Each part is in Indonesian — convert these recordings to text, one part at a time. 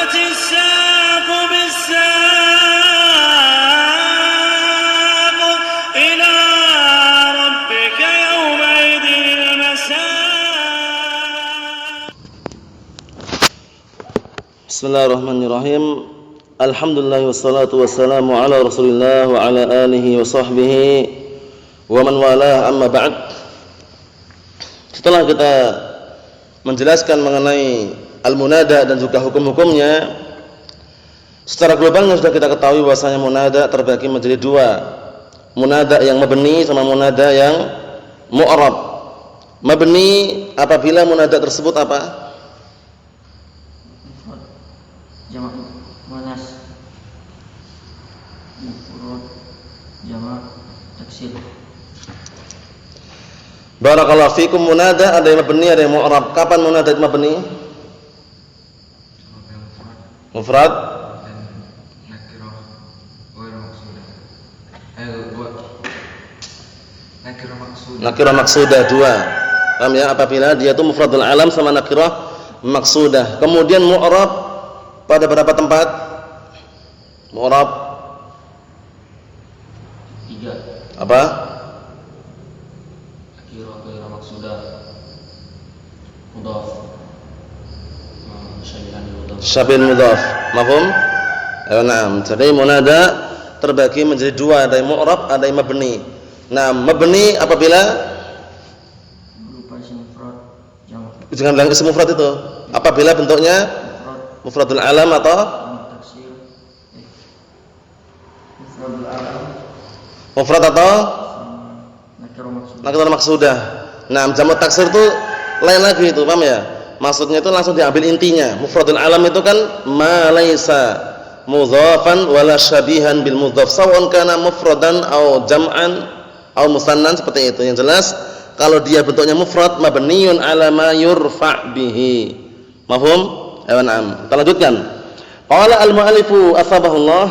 والتفت الساق بالساق إلى ربك يومئذ المساق. Bismillahirrahmanirrahim. Alhamdulillah wassalatu wassalamu ala Rasulillah wa ala alihi wa sahbihi wa man walah, amma ba'd. Setelah kita menjelaskan mengenai al-munada dan juga hukum-hukumnya, secara globalnya sudah kita ketahui bahwasanya munada terbagi menjadi dua. Munada yang mabni sama munada yang mu'rab. Mabni apabila munada tersebut apa? Jamak muannas, mufrad, jamak taksir. Barakallahu fikum. Munada ada yang mabni, ada yang mu'rab. Kapan munada itu mabni? Mufrad dan nakirah ghairu maqsudah. Nakirah maksudah dua. Paham ya? Apabila dia itu mufradul alam sama nakirah maksudah. Kemudian mu'rab pada berapa tempat? Mu'rab Tiga. apa? Nakirah ghairu maqsudah, mudhaf, syabihan mudhaf. Syabih mudhaf. Mafhum? Na'am. Jadi munada terbagi menjadi dua, ada yang mu'rab, ada yang mabni. Nah, mabni apabila Berupa isim mufrad, jamak jangan bilang isim mufrad itu. Apabila bentuknya mufrad, mufradul alam atau jamak taksir. Mufradul alam mufrad atau sama nakirah maqsudah. nakirah maksudah. Nah, jamak taksir itu lain lagi itu, paham ya? Maksudnya itu langsung diambil intinya. Mufradul alam itu kan ma laisa mudhafan wala syabihan bil mudhaf, sawan kana mufradan au jam'an au musannan, seperti itu. Yang jelas kalau dia bentuknya mufrad mabniun ala ma yurfa' bihi. Mafhum? Na'am. Kita lanjutkan. Qala al-mu'allifu asbahullah,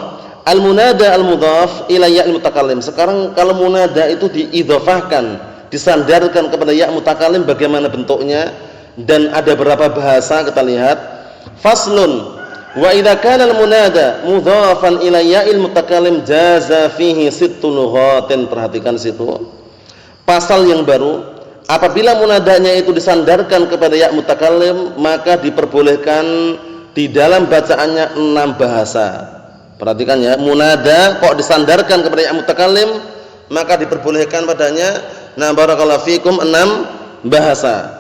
al-munada al-mudhaf ila ya'il mutakallim. Sekarang kalau munada itu diidhafahkan, disandarkan kepada ya' mutakallim, bagaimana bentuknya dan ada berapa bahasa kita lihat. Faslun, wa idza kana al-munada mudhafan ila ya'il mutakallim jaza fihi sittu lughatin. Perhatikan situ. Pasal yang baru. Apabila munadanya itu disandarkan kepada ya' mutakallim, maka diperbolehkan di dalam bacaannya 6 bahasa. Perhatikan ya, munada kok disandarkan kepada ya' mutakallim, maka diperbolehkan padanya, nah barakallahu fikum, 6 bahasa.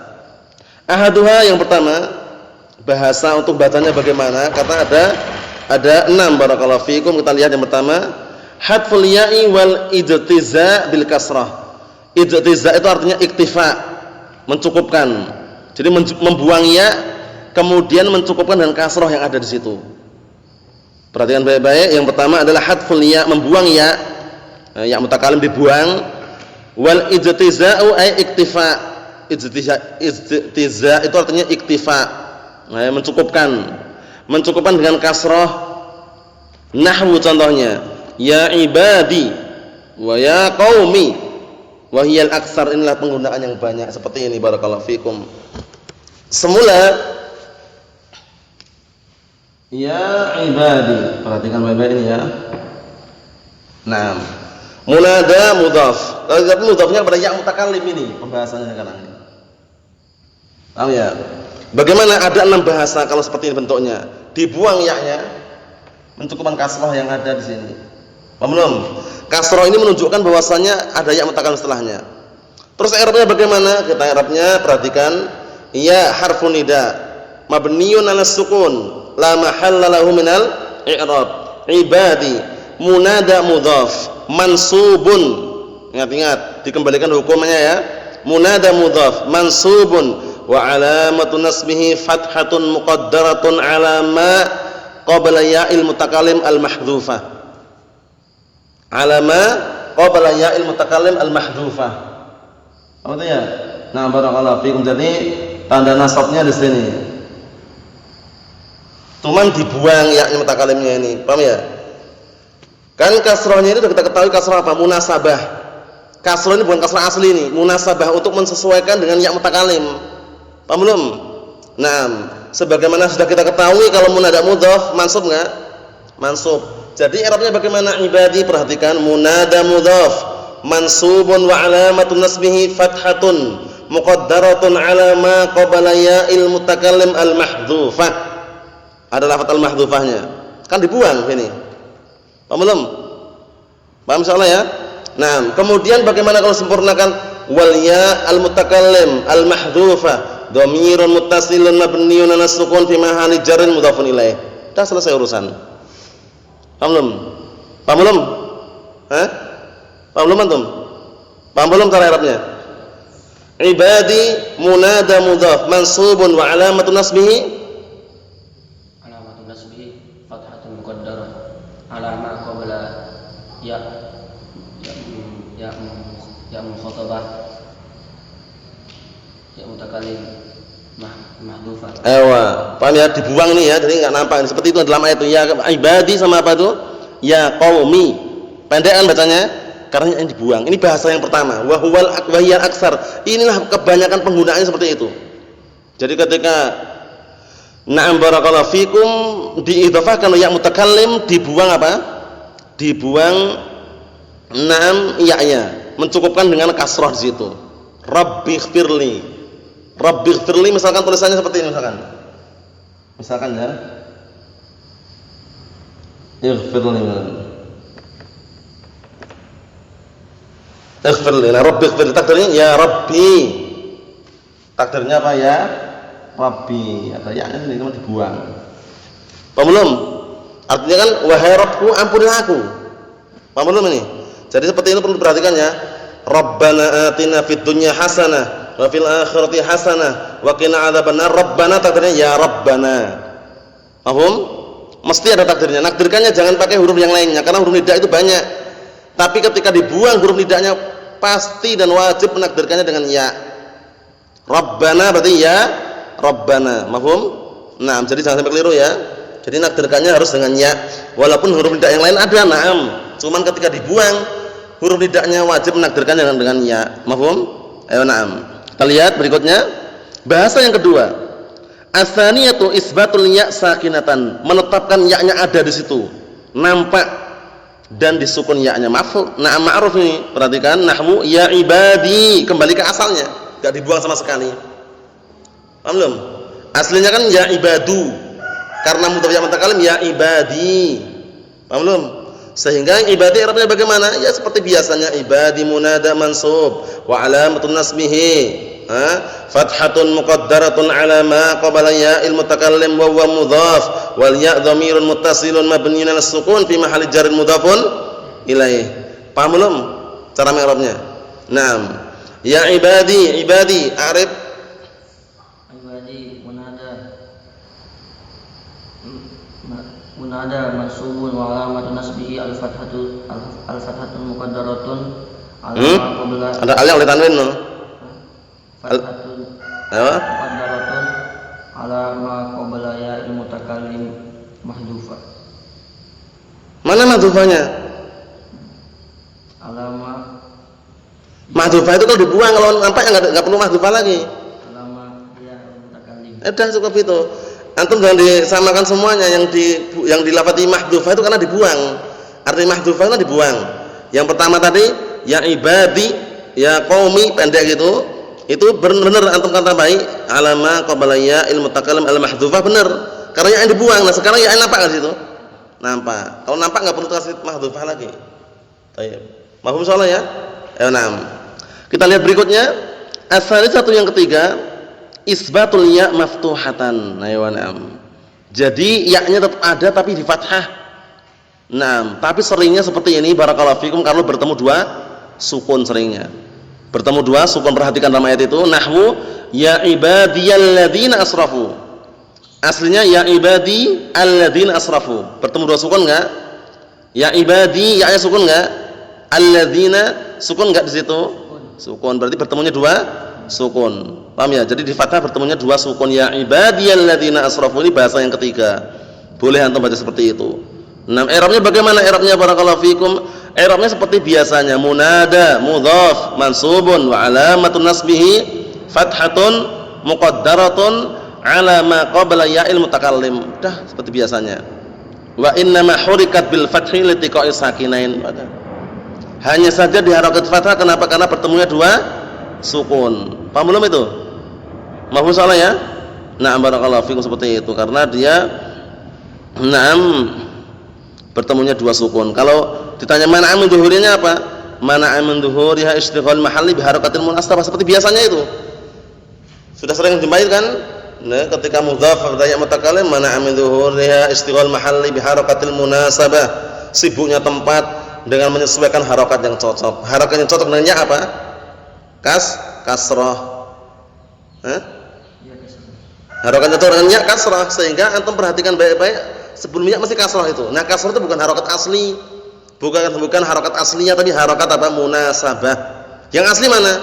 Ahaduha, yang pertama, bahasa untuk bacanya bagaimana? Kata ada 6 barakallahu fikum. Kita lihat yang pertama, hadful ya'i wal ijtiza bil kasrah. Ijtiza itu artinya iktifa, mencukupkan. Jadi membuang ya, kemudian mencukupkan dengan kasrah yang ada di situ. Perhatikan baik-baik. Yang pertama adalah hadful ya, membuang ya. Ya mutakallim dibuang. Wal ijtiza'u ay iktifa. Ijtiza itu artinya iktifa. Nah, mencukupkan. Mencukupkan dengan kasrah. Nahwu contohnya, ya ibadi wa ya qaumi. Wahiyal aksar, inilah penggunaan yang banyak seperti ini barakallahu fikum. Semula ya ibadi, perhatikan baik-baik ini ya. Nah, munada mudhaf. Tapi mudhafnya kepada ya mutakallim ini pembahasannya sekarang ini. Paham ya? Bagaimana ada 6 bahasa kalau seperti ini bentuknya? Dibuang ya-nya, mencukupkan kasrah yang ada di sini. Paham belum? Kasrah ini menunjukkan bahwasanya ada ya mutakallim setelahnya. Terus i'rabnya bagaimana? Kita i'rabnya perhatikan, ya harfun nida mabniun 'ala sukun la mahalla lahu minal i'rab. Ibadi munada mudhaf mansubun. Ingat-ingat, dikembalikan hukumnya ya. Munada mudhaf mansubun wa 'alamatu nasbihi fathatun muqaddaratun 'ala ma qabla ya'il mutakallim al-mahdhufah. Alama qabla ya'il mutakallim al-mahdhufah. Apa itu ya? Nah, barakallahu fikum. Jadi tanda nasabnya di sini. Cuman dibuang ya' mutakallimnya ini. Paham ya? Kan kasrahnya ini sudah kita ketahui kasrah apa? Munasabah. Kasrah ini bukan kasrah asli ini, munasabah untuk mensesuaikan dengan ya' mutakallim. Paham belum? Nah, sebagaimana sudah kita ketahui kalau munada mudhaf mansub enggak? Mansub. Jadi i'rabnya bagaimana ibadi? Perhatikan, munada mudhaf mansubun wa alamatun nasbihi fathatun muqaddaratun ala ma qabala ya'il mutakallim al-mahdhufah. Ada lafaz al-mahdhufahnya. Kan dibuang ini. Paham belum? Paham insyaallah ya? Nah, kemudian bagaimana kalau sempurnakan wal ya al-mutakallim al-mahdhufah dhamirun muttasilun mabniun 'ala sukun fi mahalli jarrin mudhafun ilaih. Dah selesai urusan. Paham belum? Paham belum? Hah? Paham belum antum? Paham belum cara i'rabnya? Ibadi munada mudhaf mansubun wa alamatun nasbihi Alamatun nasbihi fathatun muqaddarah ala ma qabla ya mukhatabah ya mutakallim mahdhufah. Paham ya? Dibuang nih ya, jadi enggak nampak. Seperti itu dalam ayat itu ya ibadi sama apa itu? Ya qaumi. Pendekan bacanya karena yang dibuang. Ini bahasa yang pertama. Wa huwal akwahiyal aksar. Inilah kebanyakan penggunaannya seperti itu. Jadi ketika na'am barakallahu fikum diidhafahkan ya mutakallim, dibuang apa? Dibuang na'am ya-nya. Mencukupkan dengan kasrah di situ. Rabbighfirli. Rabbighfirli misalkan tulisannya seperti ini misalkan. Misalkan ya. Ighfirli. Ighfirli. Nah, Rabbighfirli takdirnya ya Rabbi. Takdirnya apa ya? Rabbi. Atau ya ini cuma dibuang. Paham belum? Artinya kan wahai Rabbku ampunilah aku. Paham belum ini? Jadi seperti ini perlu diperhatikan ya. Rabbana atina fid dunya hasanah wa fil akhirati hasanah wa qina adzabannar. Rabbana takdirnya ya Rabbana. Paham? Mesti ada takdirnya. Nakdirkannya jangan pakai huruf yang lainnya karena huruf nida itu banyak. Tapi ketika dibuang huruf nidanya pasti dan wajib menakdirkannya dengan ya. Rabbana berarti ya Rabbana. Mafhum? Nah, jadi jangan sampai keliru ya. Jadi nakdirkannya harus dengan ya. Walaupun huruf nida yang lain ada, na'am. Cuman ketika dibuang huruf nidanya wajib menakdirkannya dengan ya. Mafhum? Ayo na'am. Kita lihat berikutnya. Bahasa yang kedua. Ats-tsaniyatu isbatul ya sakinatan. Menetapkan ya-nya ada di situ. Nampak dan disukun ya-nya. Na'am ma'ruf ini. Perhatikan nahwu ya ibadi, kembali ke asalnya. Enggak dibuang sama sekali. Paham belum? Aslinya kan ya ibadu. Karena mudhaf ya mutakallim ya ibadi. Paham belum? Sehingga ibadi i'rabnya bagaimana? Ya seperti biasanya ibadi munada mansub wa alamatun nasbihi fathatun muqaddaratun ala ma qabala ya'il mutakallim wa huwa mudhaf wal ya' dhamirun muttasilun mabniun 'ala sukun fi mahalli jarrin mudhafun ilaih. Paham belum cara i'rabnya? Naam. Ya ibadi, ibadi a'rif Ibadi munada mansubun wa alamatun nasbihi al-fathatu muqaddaratun ala ma qabla. Ada al yang ditanwin no? Fathatun muqaddaratun ala ma qabla ya'il mutakallim mahdhufah. Mana mahdhufahnya? Alama Mahdhufah itu kalau dibuang, kalau nampak enggak perlu mahdhufah lagi. alama ya mutakallim. Udah cukup itu. Antum jangan disamakan semuanya yang dilafati mahdhufah itu karena dibuang. Arti mahdhufah itu dibuang. Yang pertama tadi ya ibadi, ya qaumi pendek gitu. Itu benar-benar antum kata baik alama qabla ya'il mutakallim al mahdhufah benar. Karena yang dibuang. Nah, sekarang ya nampak di situ. Nampak. Kalau nampak enggak perlu kasih mahdhufah lagi. Baik. Mahfum soalnya ya? Ayo na'am. Kita lihat berikutnya. Ats-tsalitsatu yang ketiga, isbatul ya maftuhatan. Ayo na'am. Jadi ya-nya tetap ada tapi di fathah. Naam, tapi seringnya seperti ini barakallahu fikum kalau bertemu dua sukun seringnya. Bertemu dua sukun, perhatikan dalam ayat itu nahwu ya ibadiyalladzina asrafu. Aslinya ya ibadi alladzina asrafu. Bertemu dua sukun enggak? Ya ibadi, ya-nya sukun enggak? Alladzina sukun enggak di situ? Sukun. Berarti bertemunya dua sukun. Paham ya? Jadi di fathah bertemunya dua sukun ya ibadiyalladzina asrafu. Ini bahasa yang ketiga. Boleh antum baca seperti itu. Nah, i'rabnya bagaimana i'rabnya barakallahu fikum? I'rabnya seperti biasanya munada mudhaf mansubun wa alamatun nasbihi fathatun muqaddaratun ala ma qabla ya'il mutakallim. Dah seperti biasanya. Wa inna ma hurikat bil fathi litiqa'i sakinain. Hanya saja diharokat fathah, kenapa? Karena bertemunya dua sukun. Paham belum itu? Mahfum salah ya? Na'am barakallahu fikum, seperti itu karena dia bertemunya dua sukun. Kalau ditanya mana min dhuhurinya apa? Mana min dhuhuriha istighal mahalli biharakatil munasabah, seperti biasanya itu. Sudah sering jumpai kan? Nah, ketika mudhaf pada ya mutakallim, mana min dhuhuriha istighal mahalli biharakatil munasabah, sibuknya tempat dengan menyesuaikan harokat yang cocok. Harokat yang cocok dengannya apa? Kasrah. Harokat yang cocok dengannya kasrah, sehingga antum perhatikan baik-baik, sebelumnya masih kasrah itu. Nah, kasrah itu bukan harokat asli, bukan harokat aslinya, tapi harokat apa? Munasabah. Yang asli mana?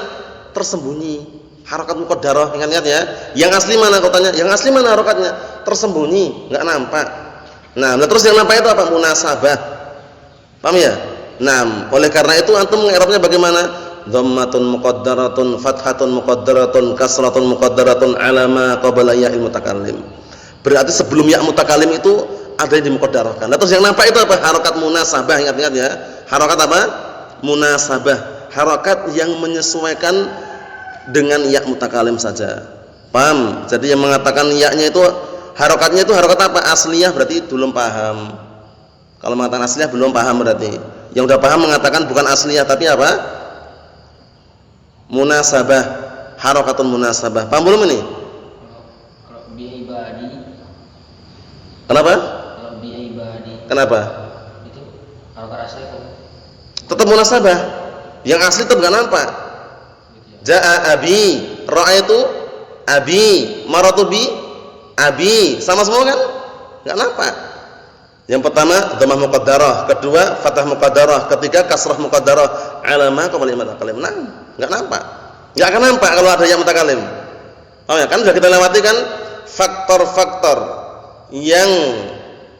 Tersembunyi. Harokat muqaddarah, ingat ya. Yang asli mana? Kau tanya. Yang asli mana harokatnya? Tersembunyi, nggak nampak. Nah, terus yang nampak itu apa? Munasabah. Paham ya? Nah, oleh karena itu antum mengi'rabnya bagaimana? Dhammatun muqaddaratun, fathatun muqaddaratun, kasratun muqaddaratun ala ma qabla ya'il mutakallim. Berarti sebelum ya mutakallim itu ada yang dimuqaddarahkan. Nah, terus yang nampak itu apa? Harokat munasabah, ingat-ingat ya. Harokat apa? Munasabah. Harokat yang menyesuaikan dengan ya mutakallim saja. Paham? Jadi yang mengatakan ya-nya itu harokatnya itu harokat apa? Asliyah, berarti belum paham. Kalau mengatakan asliyah belum paham berarti. Yang udah paham mengatakan bukan asliyah tapi apa? Munasabah, harokatun munasabah. Paham belum ini? Kalau bi ibadi. Kenapa? Kalau bi ibadi. Kenapa? Itu harokat asli kok. Tetap munasabah. Yang asli tetap enggak nampak. Ja'a abi, ra'aitu abi, maratu bi abi. Sama semua kan? Enggak nampak. Yang pertama dhammah muqaddarah, kedua fathah muqaddarah, ketiga kasrah muqaddarah. Alama qabla ya mutakallim. Nah, enggak nampak. Enggak akan nampak kalau ada ya mutakallim. Oh ya, kan sudah kita lewati kan faktor-faktor yang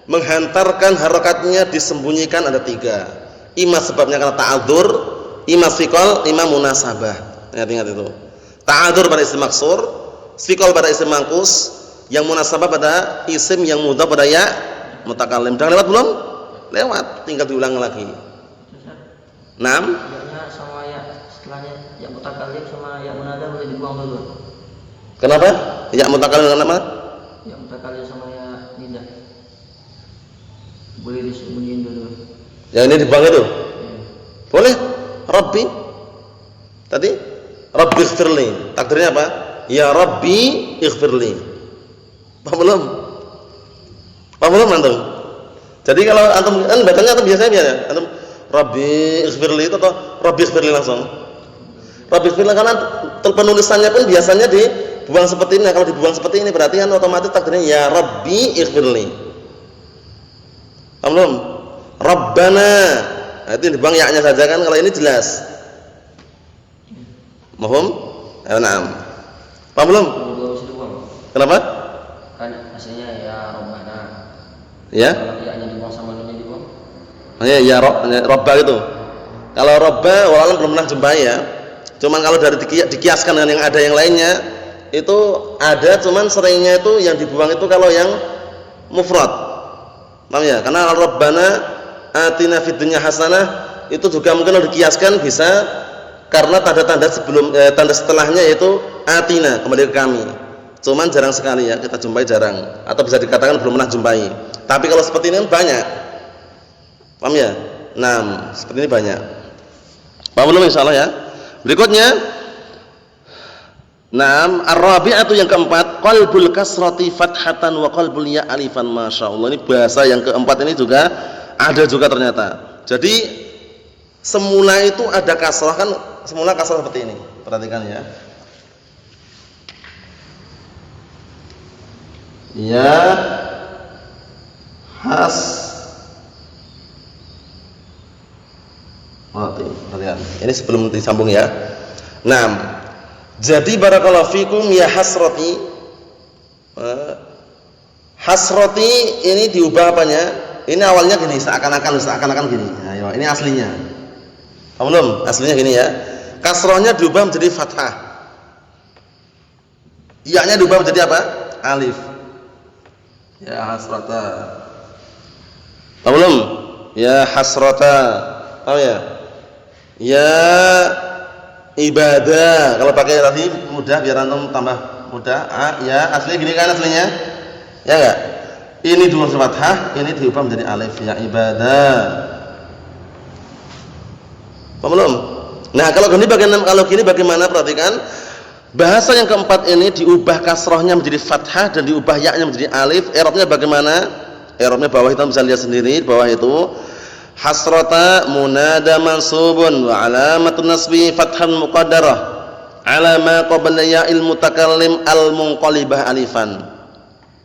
menghantarkan harokatnya disembunyikan ada 3. Ima sebabnya karena ta'adzur, ima siqal, ima munasabah. Ingat itu. Ta'adzur pada isim maksur, siqal pada isim mangkus, yang munasabah pada isim yang mudhaf pada ya mutakallim. Sudah lewat belum? Lewat, tinggal diulang lagi. 6. Ya sama ya setelahnya ya mutakallim sama ya munada boleh dibuang dulu. Kenapa? Ya mutakallim kenapa? Ya mutakallim sama ya nida boleh disembunyiin dulu. Yang ini dibuang itu? Ya. Boleh. Rabbi. Tadi Rabbi ighfirli. Takdirnya apa? Ya Rabbi ighfirli. Paham belum? Paham belum antum? Jadi kalau antum kan bacanya antum biasanya antum Rabbi ighfirli itu atau Rabbi ighfirli langsung. Rabbi ighfirli karena penulisannya pun biasanya dibuang seperti ini. Kalau dibuang seperti ini berarti kan otomatis takdirnya ya Rabbi ighfirli. Paham belum? Rabbana. Nah, itu dibuang ya-nya saja kan, kalau ini jelas. Mahum? Naam. Paham belum? Kenapa? Kan aslinya ya Rabbana. Ya? Kalau ya-nya dibuang sama nunnya dibuang. Ya Robba itu. Kalau Robba walaupun belum pernah jumpai ya. Cuman kalau dari dikiaskan dengan yang ada yang lainnya itu ada, cuman seringnya itu yang dibuang itu kalau yang mufrad. Paham ya? Karena Rabbana atina fid dunya hasanah itu juga mungkin kalau dikiaskan bisa karena tanda-tanda sebelum tanda setelahnya yaitu atina, kembali ke kami. Cuman jarang sekali ya kita jumpai, jarang, atau bisa dikatakan belum pernah jumpai. Tapi kalau seperti ini kan banyak. Paham ya? Nah, seperti ini banyak. Paham belum insyaallah ya? Berikutnya Naam, ar-rabi'atu yang keempat, qalbul kasrati fathatan wa qalbul ya alifan. Masyaallah, ini bahasa yang keempat ini juga ada juga ternyata. Jadi semula itu ada kasrah kan, semula kasrah seperti ini. Perhatikan ya. Ya has mati. Perhatikan. Ini sebelum disambung ya. Naam. Jadi barakallahu fikum ya hasrati. Hasrati ini diubah apanya? Ini awalnya gini, seakan-akan gini. Ayo, ini aslinya. Paham belum? Aslinya gini ya. Kasrahnya diubah menjadi fathah. Ya-nya diubah menjadi apa? alif. Ya hasrata. Paham belum? Ya hasrata. Paham ya? Ya ibadah. Kalau pakai tadi mudah biar antum tambah mudah. Ya aslinya gini kan aslinya? Ya enggak? Ini dua fathah, ini diubah menjadi alif. Ya ibadah. Paham belum? Nah, kalau gini bagaimana? Perhatikan. Bahasa yang keempat ini diubah kasrohnya menjadi fathah dan diubah ya-nya menjadi alif. I'rabnya bagaimana? I'rabnya bawah itu bisa lihat sendiri, bawah itu hasrata munada mansubun wa alamatun nasbi fathan muqaddarah ala ma qabla ya'il mutakallim al-munqalibah alifan.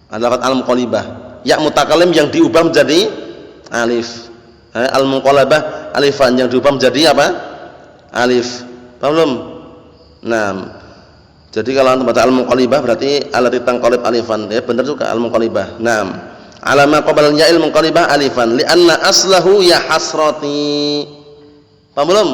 Ada kata al-munqalibah, ya mutakallim yang diubah menjadi alif. Al-munqalibah alifan yang diubah menjadi apa? Alif. Paham belum? Nah, jadi kalau antum baca al-munqalibah berarti allati tanqalib alifan. Ya benar juga al-munqalibah. Naam. Alama qabla ya'il munqalibah alifan li'anna aslahu ya hasrati. Paham belum?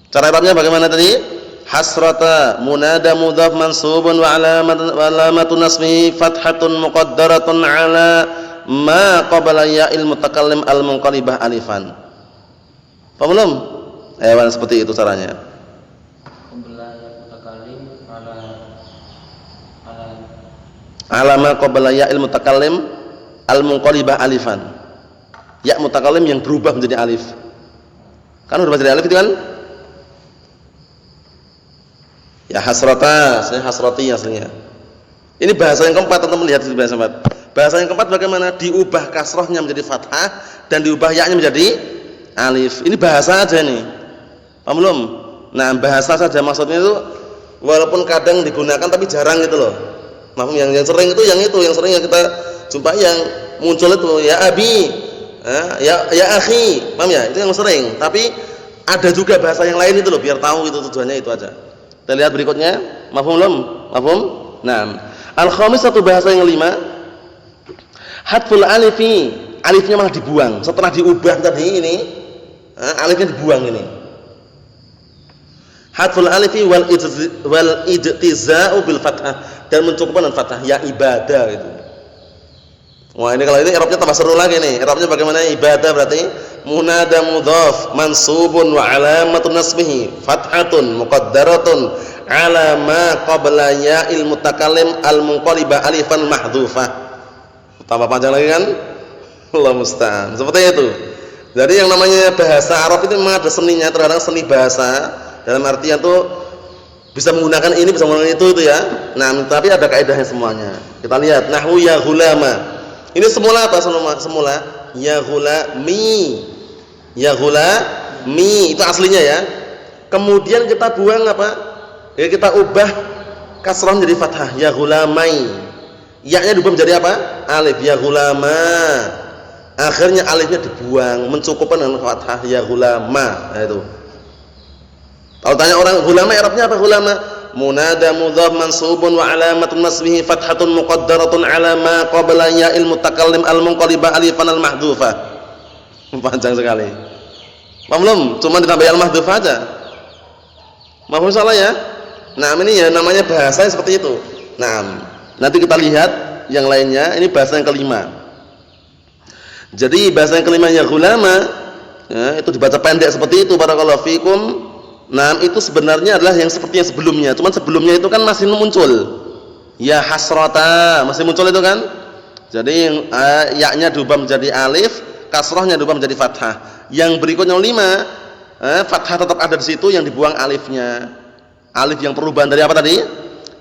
Cara i'rabnya bagaimana tadi? Hasrata munada mudhaf mansubun wa alamatun nasbi fathatun muqaddaratun ala ma qabla ya'il mutakallim al-munqalibah alifan. Paham belum? Seperti itu caranya. Alama qabla ya'il mutakallim al-munqalibah alifan. Ya mutakallim yang berubah menjadi alif. Kan berubah menjadi alif itu kan? Ya hasrata, saya hasrati aslinya. Ini bahasa yang keempat, teman-teman lihat di bahasa keempat. Bahasa yang keempat bagaimana? Diubah kasrohnya menjadi fathah dan diubah ya-nya menjadi alif. Ini bahasa aja nih. Paham belum? Nah, bahasa saja maksudnya itu walaupun kadang digunakan tapi jarang gitu loh. Maaf, yang sering itu yang sering yang kita jumpai yang muncul itu ya abi, ya akhi, paham ya? Itu yang sering. Tapi ada juga bahasa yang lain itu loh, biar tahu itu tujuannya itu aja. Kita lihat berikutnya, mafhum belum? Mafhum? Nah, al-khamisatu bahasa yang kelima, hadful alifi, alifnya malah dibuang. Setelah diubah tadi ini, alifnya dibuang ini. Hadful alifi wal ijtiza'u bil fathah, dan mencukupkan dengan fathah ya ibadah itu. Wah, ini kalau ini i'rabnya tambah seru lagi nih. I'rabnya bagaimana? Ibadah berarti munada mudhaf mansubun wa alamatun nasbihi fathatun muqaddaratun ala ma qabla ya'il mutakallim al-munqalibah alifan mahdhufah. Tambah panjang lagi kan? Allah musta'an. Seperti itu. Jadi yang namanya bahasa Arab itu memang ada seninya, terkadang seni bahasa dalam artian tuh bisa menggunakan ini, bisa menggunakan itu ya. Nah, tapi ada kaidahnya semuanya. Kita lihat nahwu ya ghulama. Ini semula apa semula? Ya ghulami. Ya ghulami itu aslinya ya. Kemudian kita buang apa? Ya, kita ubah kasrah menjadi fathah ya ghulamai. Ya-nya diubah menjadi apa? Alif ya ghulama. Akhirnya alifnya dibuang, mencukupkan dengan fathah ya ghulama. Nah, itu. Kalau tanya orang ulama, i'rabnya apa ulama? Munada mudhaf mansubun wa alamatun nasbihi fathatun muqaddaratun ala ma qabla ya'il mutakallim al-munqalibah alifan al-mahdhufah. Panjang sekali. Paham belum? Cuma ditambah al-mahdhuf aja. Paham salah ya? Nah, ini ya namanya bahasa seperti itu. Nah, nanti kita lihat yang lainnya. Ini bahasa yang kelima. Jadi bahasa yang kelima ya ulama, ya, itu dibaca pendek seperti itu. Barakallahu fikum. Nah, itu sebenarnya adalah yang seperti yang sebelumnya. Cuman sebelumnya itu kan masih muncul. Ya hasrata, masih muncul itu kan? Jadi ya-nya diubah menjadi alif, kasrahnya diubah menjadi fathah. Yang berikutnya 5, fathah tetap ada di situ, yang dibuang alifnya. Alif yang perubahan dari apa tadi?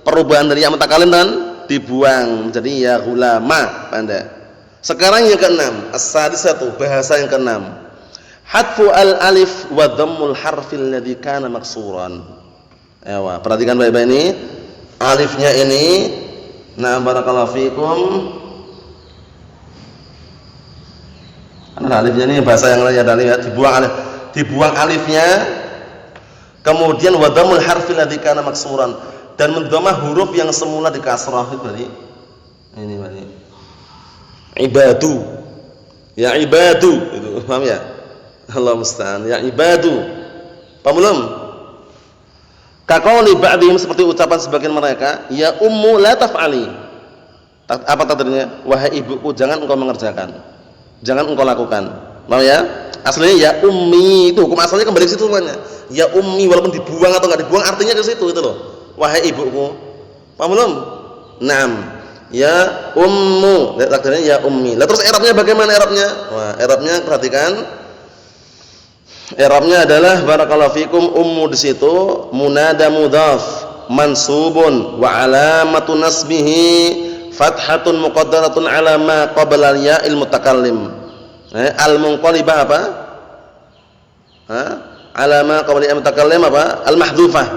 Perubahan dari ya mutakallim dan dibuang. Jadi ya ghulama, Anda. Sekarang yang ke-6, as-sadisatu, bahasa yang ke-6. Hadfu al-alif wa dhammul harfil ladzi kana maksuran. Ewa, perhatikan baik-baik ini. Alifnya ini, nah barakallahu fikum. Karena alifnya ini bahasa yang lain ada lihat, dibuang alifnya. Kemudian wa dhammul harfil ladzi kana maksuran, dan mendhamah huruf yang semula di kasrah itu tadi. Ini berarti ibadu. Ya ibadu itu, paham ya? Allah musta'an, ya ibadu. Paham belum? Kaqauli ba'dihim, seperti ucapan sebagian mereka, ya ummu la taf'ali. Apa tafsirnya? Wahai ibuku, jangan engkau mengerjakan. Jangan engkau lakukan. Paham ya? Aslinya ya ummi, itu hukum asalnya kembali ke situ semuanya. Ya ummi, walaupun dibuang atau enggak dibuang artinya ke situ itu loh. Wahai ibuku. Paham belum? Naam. Ya ummu, takdirnya ya ummi. Lah terus i'rabnya bagaimana i'rabnya? Wah, i'rabnya perhatikan. I'rabnya adalah barakallahu fikum, ummu di situ munada mudhaf mansubun wa alamatu nasbihi fathatun muqaddaratun ala ma qabla ya'il mutakallim. Al-munqalibah apa? Ala ma qabla ya'il mutakallim apa? Al-mahdhufah.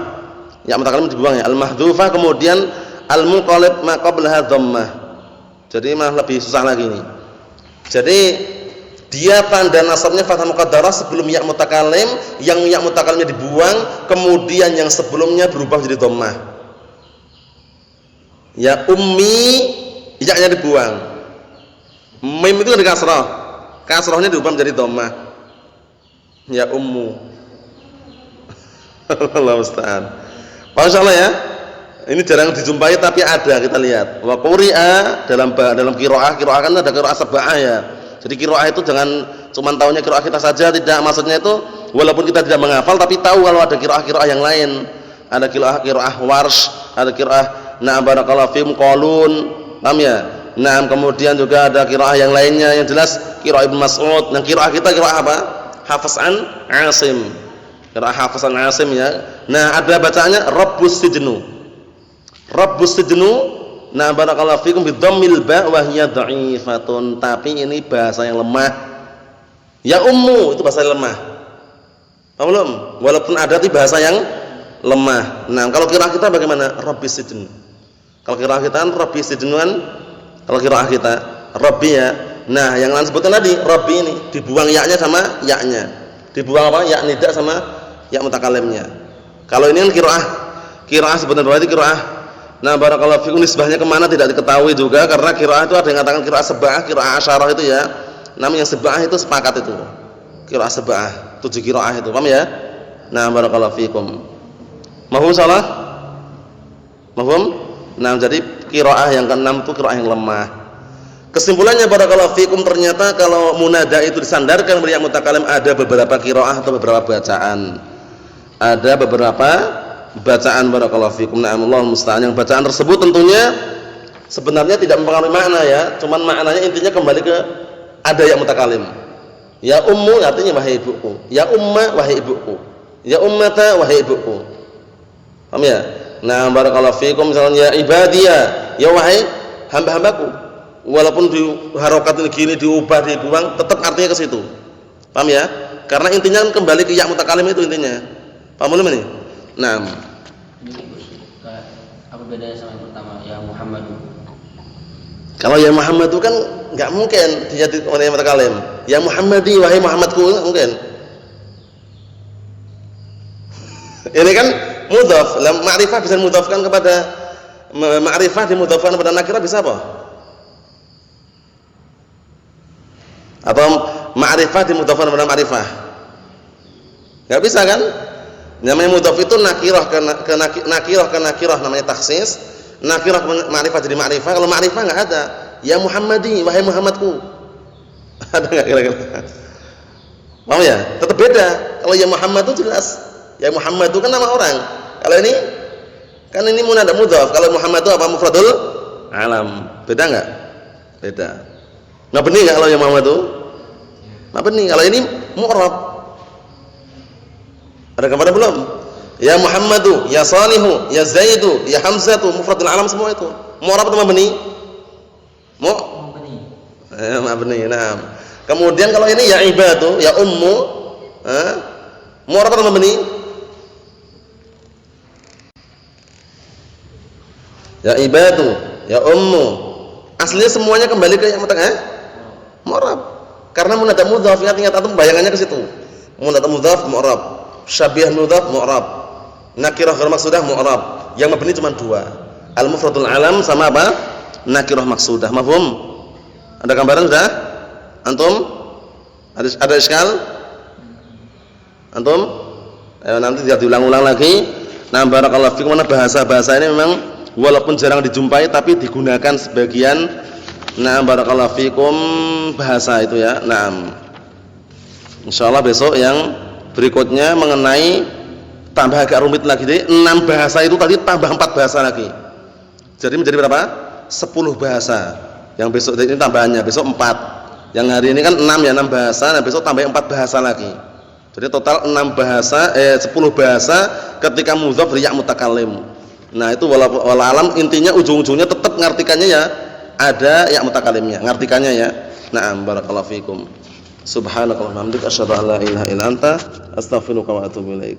Ya mutakallim dibuang ya. Al-mahdhufah, kemudian al-munqalib ma qablaha dhammah. Jadi malah lebih susah lagi ini. Jadi dia tanda nasabnya fathah muqaddarah sebelum ya mutakallim, yang ya mutakallimnya dibuang, kemudian yang sebelumnya berubah menjadi dhammah. Ya ummi, ya-nya dibuang. Mim itu di kasrah. Kasrahnya diubah menjadi dhammah. Ya ummu. Allah musta'an. Masyaallah ya. Ini jarang dijumpai tapi ada, kita lihat. Wa quri'a dalam qiraah kan ada qiraah sab'ah ya. Jadi qiraah itu jangan cuma tahunya qiraah kita saja, tidak. Maksudnya itu walaupun kita tidak menghafal tapi tahu kalau ada qiraah yang lain. Ada qiraah warsh, ada qiraah na'am barakallahu fiikum qalun. Paham ya? Nah, kemudian juga ada qiraah yang lainnya yang jelas qiraah Ibnu Mas'ud. Nah, qiraah kita qiraah apa? Hafiz an Asim. Qiraah Hafiz an Asim ya. Nah, ada bacaannya Rabbus Sijnu. Rabbus Sijnu. Nah, barakallahu fikum bidhammil ba wa hiya dha'ifatun, tapi ini bahasa yang lemah. Ya ummu itu bahasa yang lemah. Paham belum? Walaupun ada tapi bahasa yang lemah. Nah, kalau qiraah kita bagaimana? Rabbis Sijnu. Kalau qiraah kita kan Rabbis Sijnu kan, kalau qiraah kita Rabbi ya. Nah, yang lain sebutkan tadi Rabbi ini dibuang ya-nya sama ya-nya. Dibuang apa? Ya nida sama ya mutakallimnya. Kalau ini kan qiraah sebenarnya berarti qiraah. Nah, barakallahu fikum nisbahnya kemana tidak diketahui juga, karena qiraah itu ada yang mengatakan qiraah sab'ah, qiraah asyarah itu ya. Namun yang sab'ah itu sepakat itu. Qiraah sab'ah, 7 qiraah itu, paham ya? Nah, barakallahu fikum. Mafhum salah? Mafhum? Nah, jadi qiraah yang ke-6 itu qiraah yang lemah. Kesimpulannya barakallahu fikum, ternyata kalau munada itu disandarkan pada yang mutakallim ada beberapa qiraah atau beberapa bacaan. Ada beberapa bacaan barakallahu fikum. Na'amullah musta'an. Yang bacaan tersebut tentunya sebenarnya tidak mempengaruhi makna ya, cuman maknanya intinya kembali ke ada yang mutakallim. Ya ummu artinya wahai ibuku, ya umma wahai ibuku, ya ummata wahai ibuku. Paham ya? Nah, barakallahu fikum, misalnya ya ibadiyah, ya wahai hamba-hambaku. Walaupun di harokat ini gini diubah dibuang, tetap artinya ke situ. Paham ya? Karena intinya kembali ke ya mutakallim itu intinya. Paham belum ini? Nah, apa bedanya sama yang pertama ya Muhammad? Kalau ya Muhammad itu kan nggak mungkin dijadi oleh mutakallim. Ya Muhammadi wahai Muhammadku, nggak mungkin. Ini kan mudhaf, ma'rifah bisa dimudhafkan kepada ma'rifah, dimudhafkan kepada nakirah bisa apa? Atau ma'rifah dimudhafkan kepada ma'rifah? Nggak bisa kan? Namanya mudhaf itu nakirah ke nakirah namanya takhsis, nakirah ke ma'rifah jadi ma'rifah. Kalau ma'rifah enggak ada. Ya Muhammadi wahai Muhammadku. Ada enggak kira-kira? Paham ya? Tetap beda. Kalau ya Muhammad itu jelas. Ya Muhammad itu kan nama orang. Kalau ini kan ini munada mudhaf. Kalau Muhammad itu apa? Mufradul alam. Beda enggak? Beda. Enggak benih enggak kalau ya Muhammad itu? Enggak benih. Kalau ini mu'rab. Ada gambaran belum? Ya Muhammadu, ya Salihu, ya Zaidu, ya Hamzatu, mufradul alam semua itu. Mu'rab atau mabni? Mabni. Nah. Kemudian kalau ini ya ibadu, ya ummu, mu'rab atau mabni? Ya ibadu, ya ummu. Aslinya semuanya kembali ke yang mutakallim, mu'rab. Karena munada mudhaf, ingat atau bayangannya ke situ. Munada mudhaf mu'rab. Syabih mudhaf mu'rab, nakirah ghair maqsudah mu'rab. Yang mabni cuma 2, al-mufradul alam sama apa? Nakirah maqsudah. Mafhum? Ada gambaran sudah? Antum? Ada iskal? Antum? Ayo nanti diulang-ulang lagi. Nah, barakallahu fikum, mana bahasa-bahasa ini memang walaupun jarang dijumpai tapi digunakan sebagian. Nah, barakallahu fikum bahasa itu ya. Nah, insyaallah besok yang berikutnya mengenai tambah agak rumit lagi. Jadi 6 bahasa itu tadi tambah 4 bahasa lagi. Jadi menjadi berapa? 10 bahasa. Yang besok ini tambahannya, besok 4. Yang hari ini kan 6 ya, 6 bahasa. Nah, besok tambah 4 bahasa lagi. Jadi total 6 bahasa 10 bahasa ketika mudhaf riya mutakallim. Nah, itu wala alam intinya ujung-ujungnya tetap ngartikannya ya ada ya mutakallimnya, ngartikannya ya. Na'am, barakallahu fikum. Subhanakallahumma wa bihamdika asyhadu an la ilaha illa anta astaghfiruka wa atubu ilaik.